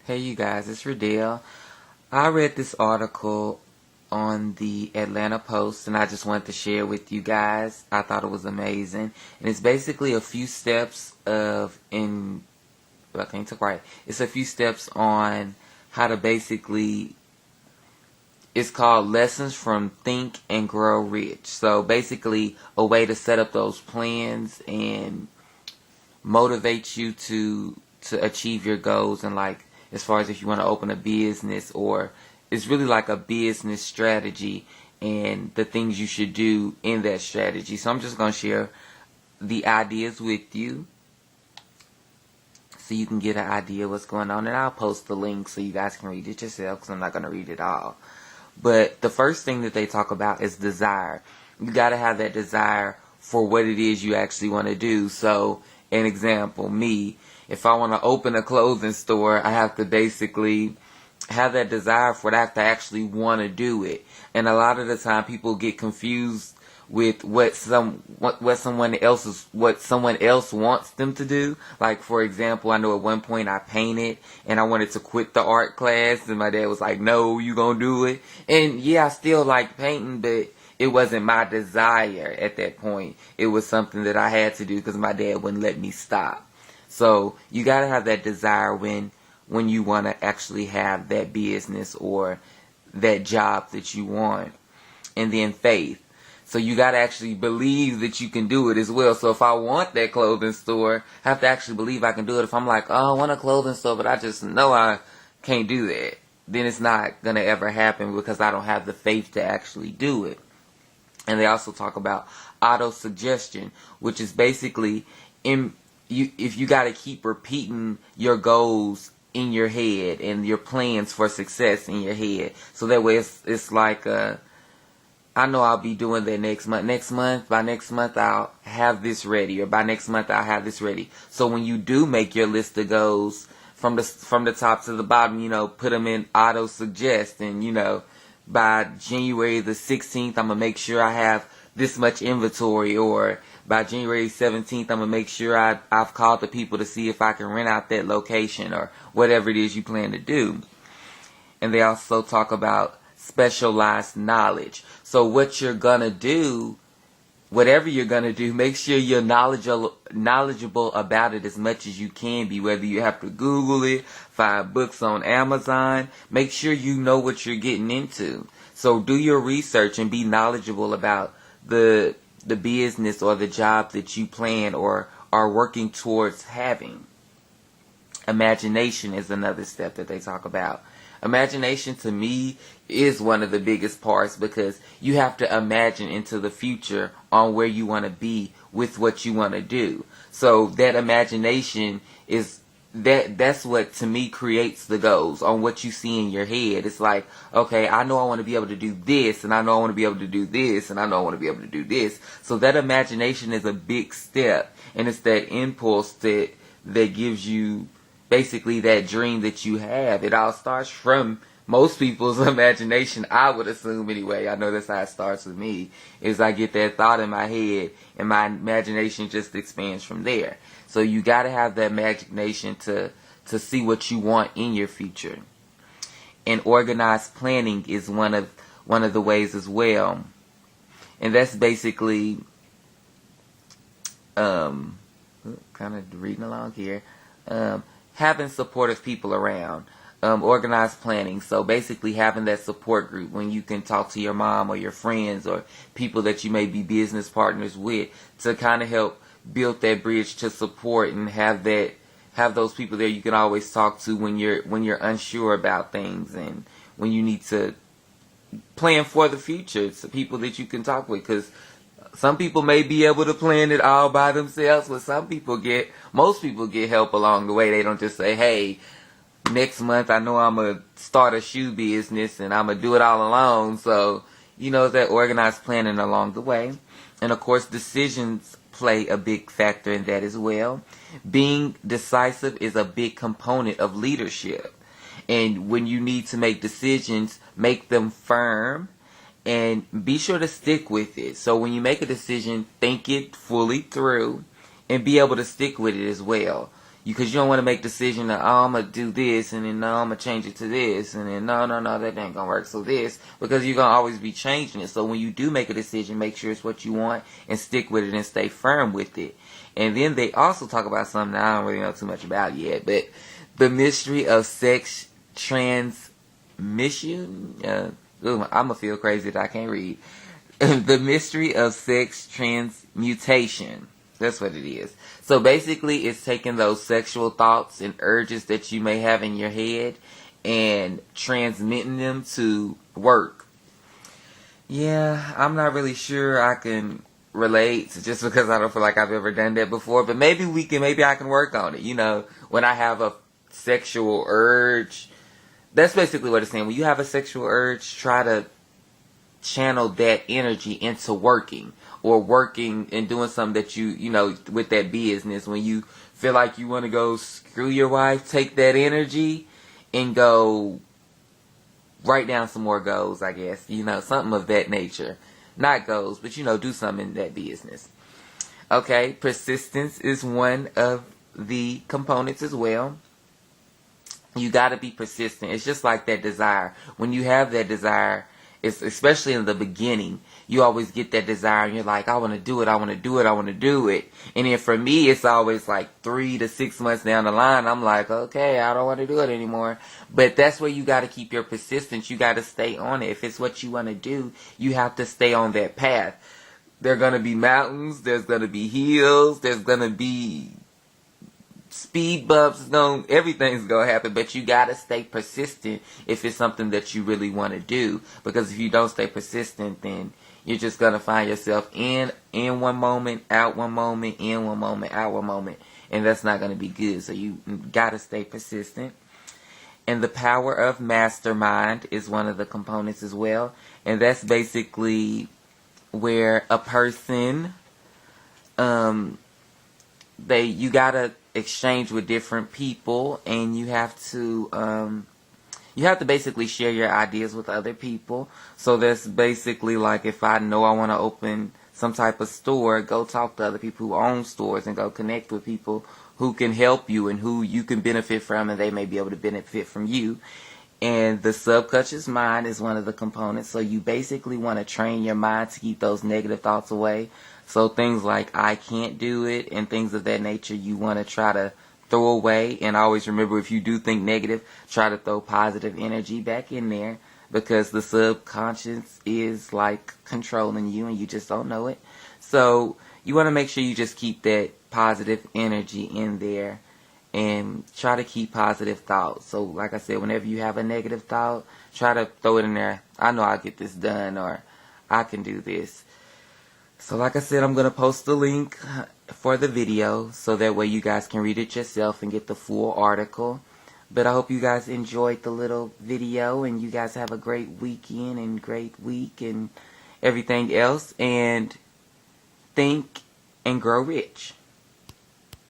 Hey you guys, it's Reduell. I read this article on the Atlanta Post and I just wanted to share with you guys. I thought it was amazing. And it's basically a few steps I think it's right. It's a few steps on how to basically, it's called Lessons from Think and Grow Rich. So basically a way to set up those plans and motivate you to achieve your goals, and like as far as if you want to open a business, or it's really like a business strategy and the things you should do in that strategy. So I'm just going to share the ideas with you so you can get an idea of what's going on, and I'll post the link so you guys can read it yourself because I'm not going to read it all. But the first thing that they talk about is desire. You got to have that desire for what it is you actually want to do. So an example, me, if I want to open a clothing store, I have to basically have that desire for it. I have to actually want to do it. And a lot of the time people get confused with what someone else wants them to do. Like, for example, I know at one point I painted and I wanted to quit the art class, and my dad was like, no, you gonna do it. And yeah, I still like painting, but it wasn't my desire at that point. It was something that I had to do because my dad wouldn't let me stop. So you gotta have that desire when you want to actually have that business or that job that you want. And then faith. So you got to actually believe that you can do it as well. So if I want that clothing store, I have to actually believe I can do it. If I'm like, oh, I want a clothing store, but I just know I can't do that, then it's not going to ever happen because I don't have the faith to actually do it. And they also talk about auto-suggestion, which is basically if you got to keep repeating your goals in your head and your plans for success in your head. So that way it's like I know I'll be doing that next month. By next month, I'll have this ready, or by next month, I'll have this ready. So when you do make your list of goals from the top to the bottom, put them in auto suggest, and by January the 16th, I'm gonna make sure I have this much inventory, or by January 17th, I'm gonna make sure I've called the people to see if I can rent out that location, or whatever it is you plan to do. And they also talk about specialized knowledge. So what you're gonna do, whatever you're gonna do, make sure you're knowledgeable about it as much as you can be. Whether you have to Google it, find books on Amazon, make sure you know what you're getting into. So do your research and be knowledgeable about the business or the job that you plan or are working towards having. Imagination is another step that they talk about. Imagination, to me, is one of the biggest parts because you have to imagine into the future on where you want to be with what you want to do. So that imagination is that's what, to me, creates the goals on what you see in your head. It's like, okay, I know I want to be able to do this, and I know I want to be able to do this, and I know I want to be able to do this. So that imagination is a big step, and it's that impulse that gives you basically that dream that you have. It all starts from most people's imagination, I would assume anyway. I know that's how it starts with me, is I get that thought in my head and my imagination just expands from there. So you got to have that imagination to see what you want in your future. And organized planning is one of the ways as well. And that's basically kind of reading along here. Having supportive people around. Organized planning. So basically having that support group when you can talk to your mom or your friends or people that you may be business partners with to kind of help build that bridge to support and have those people there you can always talk to when you're unsure about things and when you need to plan for the future. It's people that you can talk with, because some people may be able to plan it all by themselves, but most people get help along the way. They don't just say, hey, next month I know I'm going to start a shoe business and I'm going to do it all alone. So, that organized planning along the way. And of course, decisions play a big factor in that as well. Being decisive is a big component of leadership. And when you need to make decisions, make them firm and be sure to stick with it. So when you make a decision, think it fully through and be able to stick with it as well. Because you don't want to make decision that, oh, I'm going to do this, and then, no, I'm going to change it to this, and then, no, that ain't going to work, so this, because you're going to always be changing it. So when you do make a decision, make sure it's what you want, and stick with it, and stay firm with it. And then they also talk about something that I don't really know too much about yet, but the mystery of sex transmission. I'm going to feel crazy that I can't read. The mystery of sex transmutation. That's what it is. So basically, it's taking those sexual thoughts and urges that you may have in your head and transmitting them to work. Yeah, I'm not really sure I can relate just because I don't feel like I've ever done that before. But maybe I can work on it. You know, when I have a sexual urge, that's basically what it's saying. When you have a sexual urge, try to channel that energy into working and doing something that you know, with that business. When you feel like you want to go screw your wife, take that energy and go write down some more goals, I guess. You know, something of that nature. Not goals, but, you know, do something in that business. Okay, persistence is one of the components as well. You got to be persistent. It's just like that desire. When you have that desire, it's especially in the beginning, you always get that desire and you're like, I want to do it, I want to do it, I want to do it. And then for me, it's always like 3 to 6 months down the line, I'm like, okay, I don't want to do it anymore. But that's where you got to keep your persistence. You got to stay on it. If it's what you want to do, you have to stay on that path. There are going to be mountains, there's going to be hills, there's going to be speed bumps, everything's gonna happen, but you gotta stay persistent if it's something that you really want to do. Because if you don't stay persistent, then you're just gonna find yourself in one moment, out one moment, in one moment, out one moment, and that's not gonna be good. So you gotta stay persistent. And the power of mastermind is one of the components as well, and that's basically where a person, you gotta exchange with different people, and you have to basically share your ideas with other people. So that's basically like, if I know I want to open some type of store, go talk to other people who own stores and go connect with people who can help you and who you can benefit from, and they may be able to benefit from you. And the subconscious mind is one of the components. So you basically want to train your mind to keep those negative thoughts away. So things like, I can't do it, and things of that nature, you want to try to throw away. And always remember, if you do think negative, try to throw positive energy back in there, because the subconscious is like controlling you and you just don't know it. So you want to make sure you just keep that positive energy in there and try to keep positive thoughts. So like I said, whenever you have a negative thought, try to throw it in there. I know I'll get this done, or I can do this. So like I said, I'm going to post the link for the video so that way you guys can read it yourself and get the full article. But I hope you guys enjoyed the little video, and you guys have a great weekend and great week and everything else. And think and grow rich.